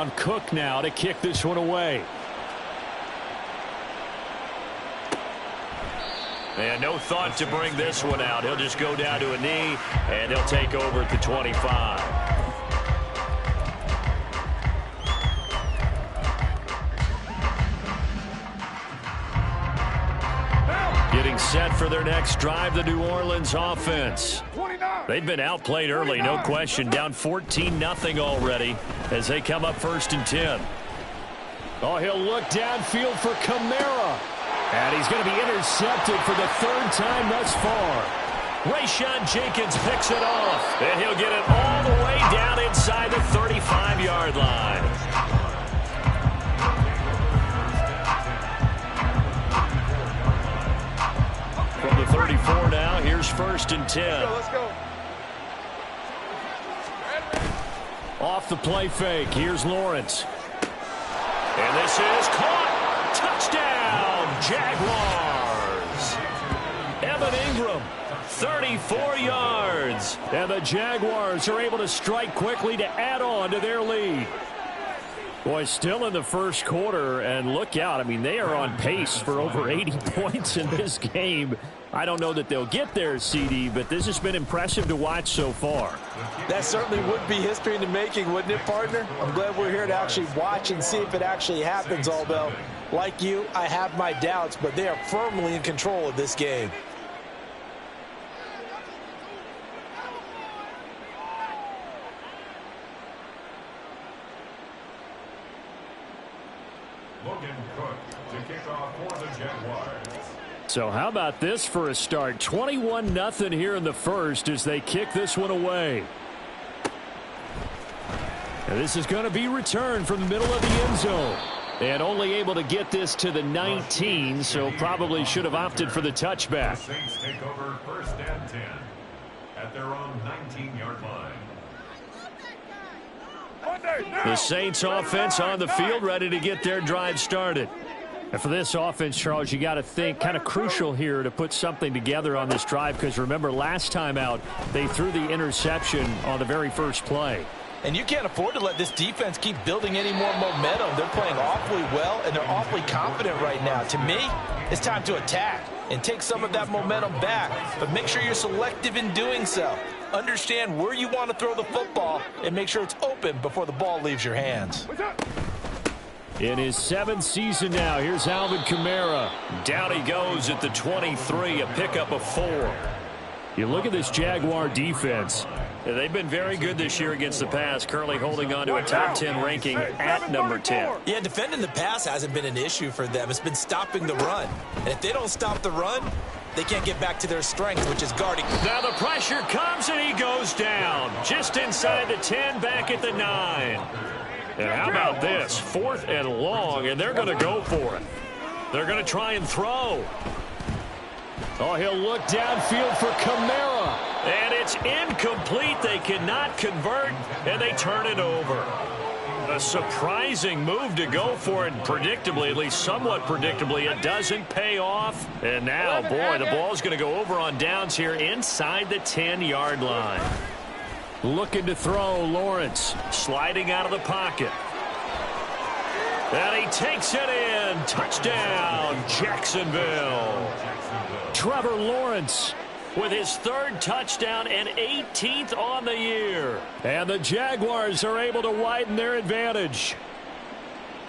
down. Cook now to kick this one away. And no thought to bring this one out. He'll just go down to a knee, and he'll take over at the 25. Getting set for their next drive, the New Orleans offense. They've been outplayed early, no question. Down 14-0 already as they come up 1st and 10. Oh, he'll look downfield for Kamara. And he's going to be intercepted for the 3rd time thus far. Rayshawn Jenkins picks it off. And he'll get it all the way down inside the 35-yard line. From the 34 now, here's 1st and 10. Let's go. Off the play fake, here's Lawrence. And this is caught. Touchdown, Jaguars. Evan Ingram, 34 yards. And the Jaguars are able to strike quickly to add on to their lead. Boy, still in the first quarter, and look out. I mean, they are on pace for over 80 points in this game. I don't know that they'll get there, CD, but this has been impressive to watch so far. That certainly would be history in the making, wouldn't it, partner? I'm glad we're here to actually watch and see if it actually happens, although, like you, I have my doubts, but they are firmly in control of this game. To kick off for the Jaguars. So how about this for a start? 21-0 here in the first as they kick this one away. And this is going to be returned from the middle of the end zone. And only able to get this to the 19, so probably should have opted for the touchback. The Saints take over 1st and 10 at their own 19-yard line. The Saints offense on the field, ready to get their drive started. And for this offense, Charles, you got to think kind of crucial here to put something together on this drive, because remember last time out they threw the interception on the very first play. And you can't afford to let this defense keep building any more momentum. They're playing awfully well, and they're awfully confident right now. To me, it's time to attack and take some of that momentum back. But make sure you're selective in doing so. Understand where you want to throw the football and make sure it's open before the ball leaves your hands. In his 7th season now, here's Alvin Kamara. Down he goes at the 23, a pickup of 4. You look at this Jaguar defense. They've been very good this year against the pass, currently holding on to a top 10 ranking at number 10. Yeah, defending the pass hasn't been an issue for them. It's been stopping the run. And if they don't stop the run, they can't get back to their strength, which is guarding. Now the pressure comes and he goes down. Just inside the 10, back at the 9. And how about this? 4th and long, and they're going to go for it. They're going to try and throw. Oh, he'll look downfield for Kamara. And it's incomplete. They cannot convert, and they turn it over. A surprising move to go for it. Predictably, at least somewhat predictably, it doesn't pay off. And now, boy, the ball's going to go over on downs here inside the 10-yard line. Looking to throw, Lawrence. Sliding out of the pocket. And he takes it in. Touchdown, Jacksonville. Trevor Lawrence with his 3rd touchdown and 18th on the year. And the Jaguars are able to widen their advantage.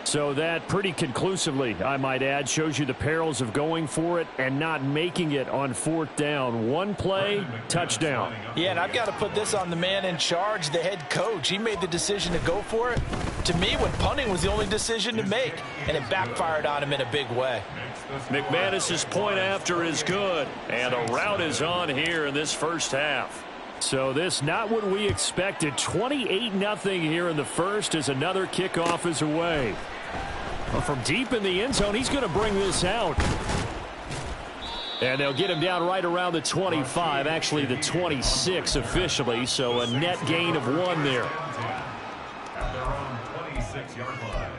So that pretty conclusively, I might add, shows you the perils of going for it and not making it on 4th down. One play, touchdown. Yeah, and I've got to put this on the man in charge, the head coach. He made the decision to go for it. To me, when punting was the only decision to make, and it backfired on him in a big way. McManus's point after is good, and a rout is on here in this first half. So this not what we expected. 28-0 here in the first as another kickoff is away. Well, from deep in the end zone, he's going to bring this out. And they'll get him down right around the 25, actually the 26 officially, so a net gain of 1 there. At their own 26-yard line.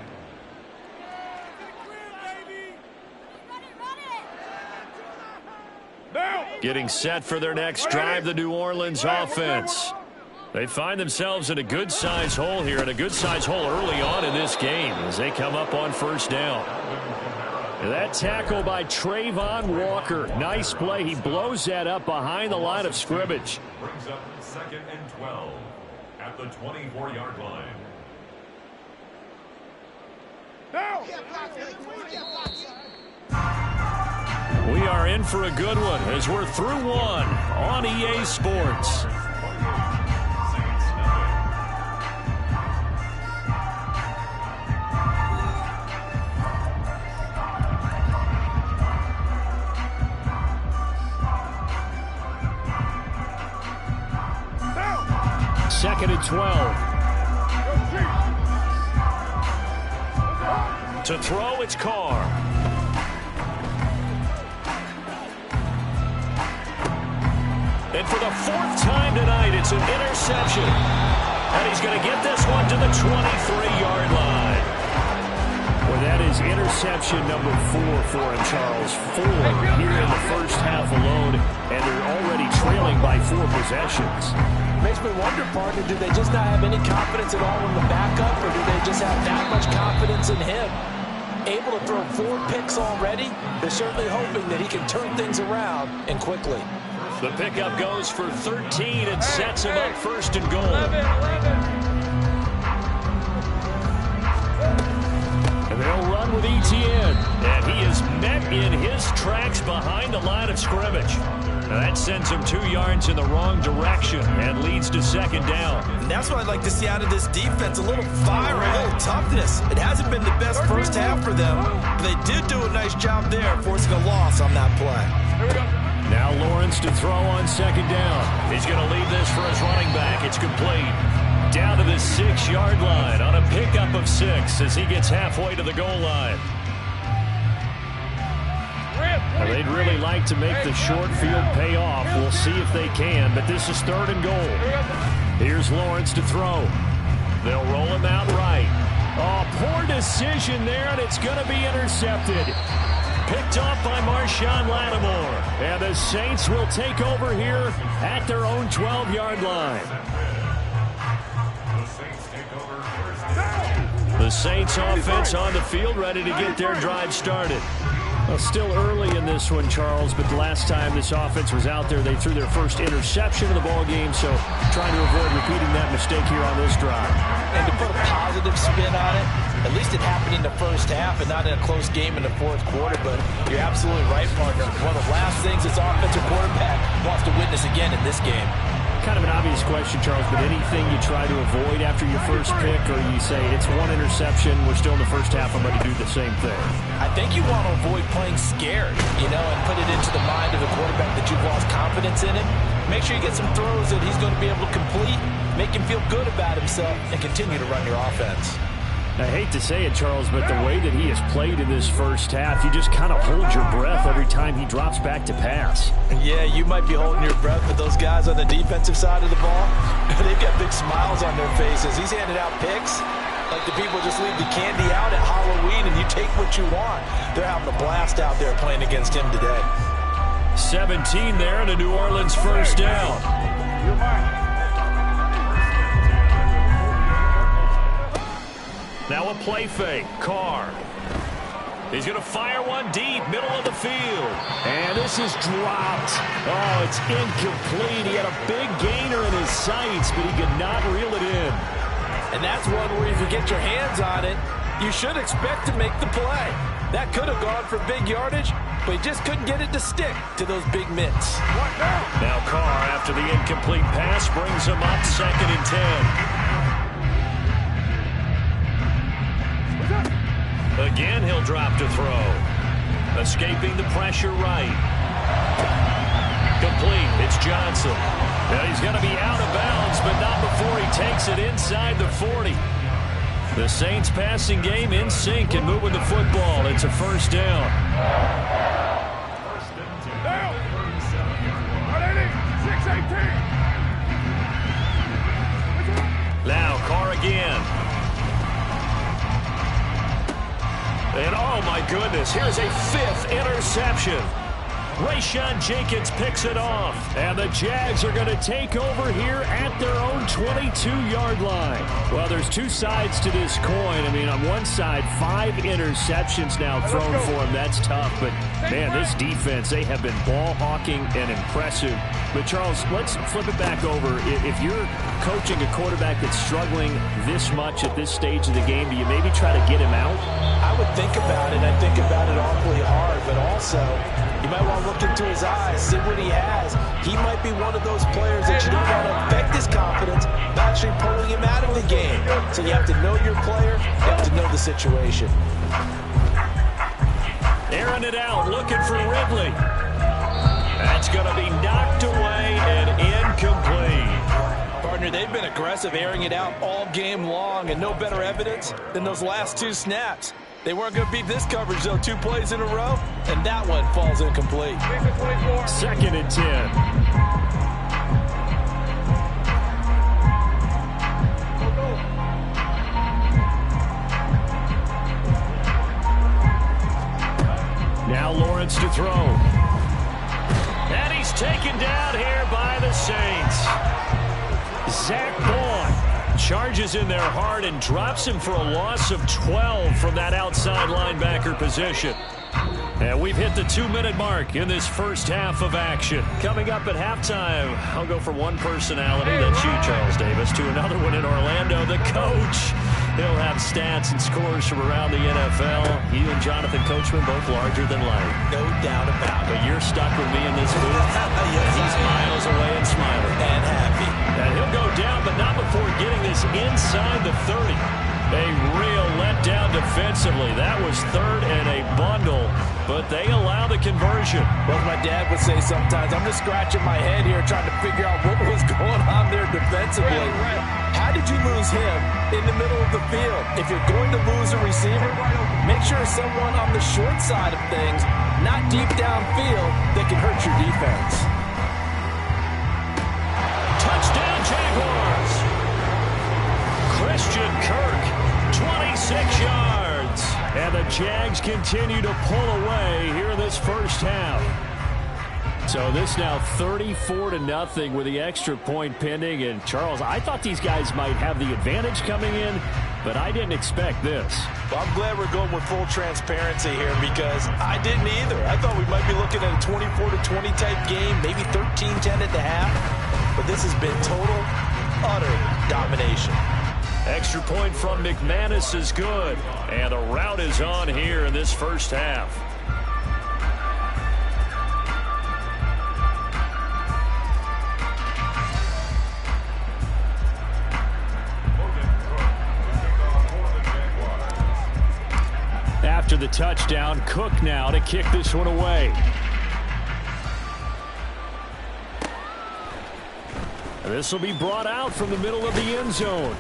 Getting set for their next drive, the New Orleans offense. They find themselves in a good-sized hole here, and a good-sized hole early on in this game as they come up on first down. That tackle by Trayvon Walker. Nice play. He blows that up behind the line of scrimmage. Brings up 2nd and 12 at the 24-yard line. We are in for a good one as we're through one on EA Sports. Second and 12. To throw, it's Carr. And for the 4th time tonight, it's an interception. And he's going to get this one to the 23-yard line. Well, that is interception number 4 for him, Charles. 4 here in the first half alone, and they're already trailing by 4 possessions. Makes me wonder, partner, do they just not have any confidence at all in the backup, or do they just have that much confidence in him? Able to throw 4 picks already, they're certainly hoping that he can turn things around and quickly. The pickup goes for 13 and sets him up first and goal. 11. And they'll run with Etienne. And he is met in his tracks behind the line of scrimmage. Now that sends him 2 yards in the wrong direction and leads to 2nd down. And that's what I'd like to see out of this defense, a little fire, a little toughness. It hasn't been the best first half for them, but they did do a nice job there, forcing a loss on that play. Here we go. Now Lawrence to throw on 2nd down. He's going to leave this for his running back. It's complete. Down to the 6-yard line on a pickup of 6 as he gets halfway to the goal line. Now, they'd really like to make the short field pay off. We'll see if they can, but this is 3rd and goal. Here's Lawrence to throw. They'll roll him out right. Oh, poor decision there, and it's going to be intercepted. Picked off by Marshawn Lattimore. And the Saints will take over here at their own 12-yard line. The Saints take over first down. The Saints offense on the field, ready to get their drive started. Well, still early in this one, Charles, but the last time this offense was out there, they threw their first interception of the ball game, so trying to avoid repeating that mistake here on this drive. And to put a positive spin on it, at least it happened in the first half and not in a close game in the 4th quarter, but you're absolutely right, partner. One of the last things this offensive quarterback wants to witness again in this game. Kind of an obvious question, Charles, but anything you try to avoid after your first pick, or you say it's 1 interception, we're still in the first half, I'm going to do the same thing? I think you want to avoid playing scared, and put it into the mind of the quarterback that you've lost confidence in him. Make sure you get some throws that he's going to be able to complete, make him feel good about himself, and continue to run your offense. I hate to say it, Charles, but the way that he has played in this first half, you just kind of hold your breath every time he drops back to pass. Yeah, you might be holding your breath, but those guys on the defensive side of the ball, they've got big smiles on their faces. He's handed out picks like the people just leave the candy out at Halloween and you take what you want. They're having a blast out there playing against him today. 17 there and a New Orleans first down. Now a play fake. Carr. He's going to fire one deep, middle of the field. And this is dropped. Oh, it's incomplete. He had a big gainer in his sights, but he could not reel it in. And that's one where if you get your hands on it, you should expect to make the play. That could have gone for big yardage, but he just couldn't get it to stick to those big mitts. Now Carr, after the incomplete pass, brings him up 2nd and 10. Again, he'll drop to throw. Escaping the pressure right. Complete. It's Johnson. Now he's going to be out of bounds, but not before he takes it inside the 40. The Saints passing game in sync and moving the football. It's a first down. First and 10. Down. 6-18. Now Carr again. And oh my goodness, here's a 5th interception. Rayshawn Jenkins picks it off. And the Jags are going to take over here at their own 22-yard line. Well, there's two sides to this coin. I mean, on one side, 5 interceptions now thrown for him. That's tough. But, man, this defense, they have been ball hawking and impressive. But, Charles, let's flip it back over. If you're coaching a quarterback that's struggling this much at this stage of the game, do you maybe try to get him out? I would think about it. I think about it awfully hard, but also you might want to look into his eyes, see what he has. He might be one of those players that you don't want to affect his confidence by actually pulling him out of the game. So you have to know your player. You have to know the situation. Airing it out, looking for Ridley. That's going to be knocked away and incomplete. Partner, they've been aggressive, airing it out all game long, and no better evidence than those last 2 snaps. They weren't going to beat this coverage, though, 2 plays in a row, and that one falls incomplete. 2nd and 10. Now Lawrence to throw. And he's taken down here by the Saints. Zach Bond charges in there hard and drops him for a loss of 12 from that outside linebacker position. And we've hit the 2-minute mark in this first half of action. Coming up at halftime, I'll go from one personality, that's you, Charles Davis, to another one in Orlando, the coach. He'll have stats and scores from around the NFL. You and Jonathan Coachman, both larger than life. No doubt about it. But you're stuck with me in this booth. Yes, he's miles away and smiling. And happy. And he'll go down, but not before getting this inside the 30. A real letdown defensively. That was 3rd and a bundle, but they allow the conversion. Well, my dad would say sometimes, I'm just scratching my head here trying to figure out what was going on there defensively. How did you lose him in the middle of the field? If you're going to lose a receiver, make sure someone on the short side of things, not deep downfield, that can hurt your defense. Touchdown, Jaguars! Christian Kirk, 26 yards. And the Jags continue to pull away here in this first half. So this now 34-0 with the extra point pending. And Charles, I thought these guys might have the advantage coming in, but I didn't expect this. Well, I'm glad we're going with full transparency here because I didn't either. I thought we might be looking at a 24-20 type game, maybe 13-10 at the half. But this has been total, utter domination. Extra point from McManus is good. And the route is on here in this first half. After the touchdown, Cook now to kick this one away. This will be brought out from the middle of the end zone.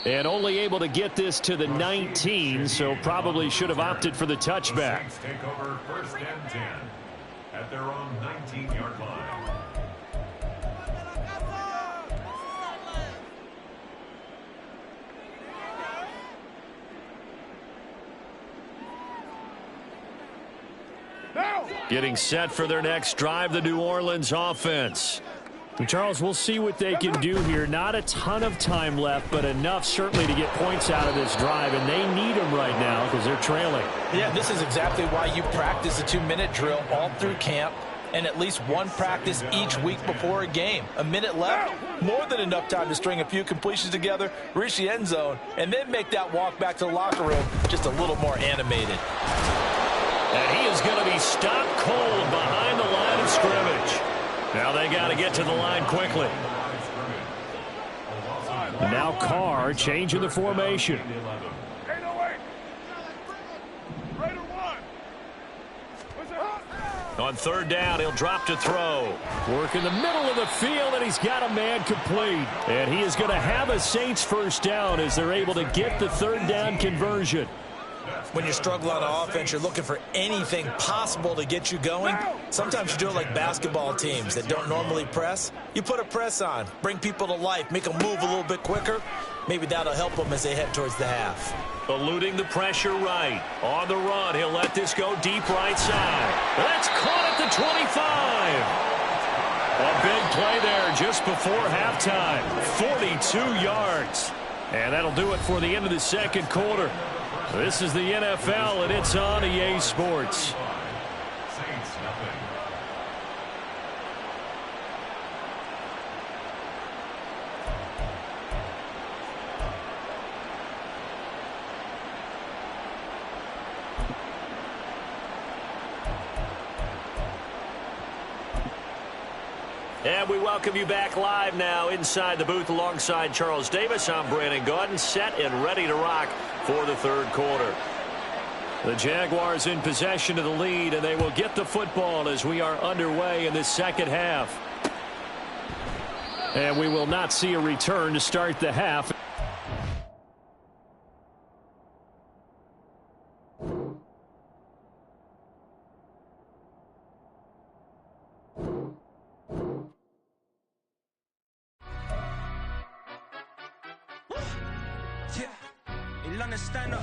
And only able to get this to the 19, so probably should have opted for the touchback. The Saints take over 1st and 10 at their own 19-yard line. Getting set for their next drive, the New Orleans offense. And Charles, we'll see what they can do here. Not a ton of time left, but enough certainly to get points out of this drive, and they need them right now because they're trailing. Yeah, this is exactly why you practice a 2-minute drill all through camp and at least one practice each week before a game. A minute left, more than enough time to string a few completions together, reach the end zone, and then make that walk back to the locker room just a little more animated. And he is going to be stopped cold behind the line of scrimmage. Now they got to get to the line quickly. Now Carr changing the formation. On 3rd down, he'll drop to throw. Work in the middle of the field, and he's got a man complete. And he is going to have a Saints first down as they're able to get the 3rd down conversion. When you struggle on offense, you're looking for anything possible to get you going. Sometimes you do it like basketball teams that don't normally press. You put a press on, bring people to life, make them move a little bit quicker. Maybe that'll help them as they head towards the half. Eluding the pressure right. On the run, he'll let this go deep right side. That's caught at the 25. A big play there just before halftime. 42 yards. And that'll do it for the end of the second quarter. This is the NFL, and it's on EA Sports. Saints nothing. And we welcome you back live now inside the booth alongside Charles Davis. I'm Brandon Gaudin, set and ready to rock for the third quarter. The Jaguars in possession of the lead, and they will get the football as we are underway in the second half. And we will not see a return to start the half. Stand up.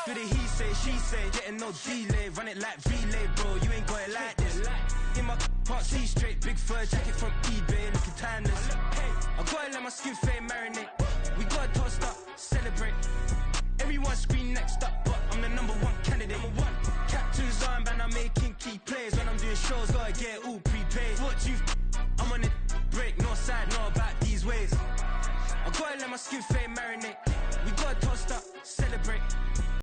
Do the he say, she say, getting no delay, run it like relay, bro. You ain't got it like this. In my can't see straight, big fur jacket from eBay, looking timeless. I gotta let my skin fade marinate. We gotta toast up, celebrate. Everyone scream next up, but I'm the #1 candidate. Captain's armband, I'm making key plays. When I'm doing shows, gotta get it all prepaid. What you? I'm on it, break, no side, no about these ways. I gotta let my skin fade marinate. We gotta toast up, celebrate.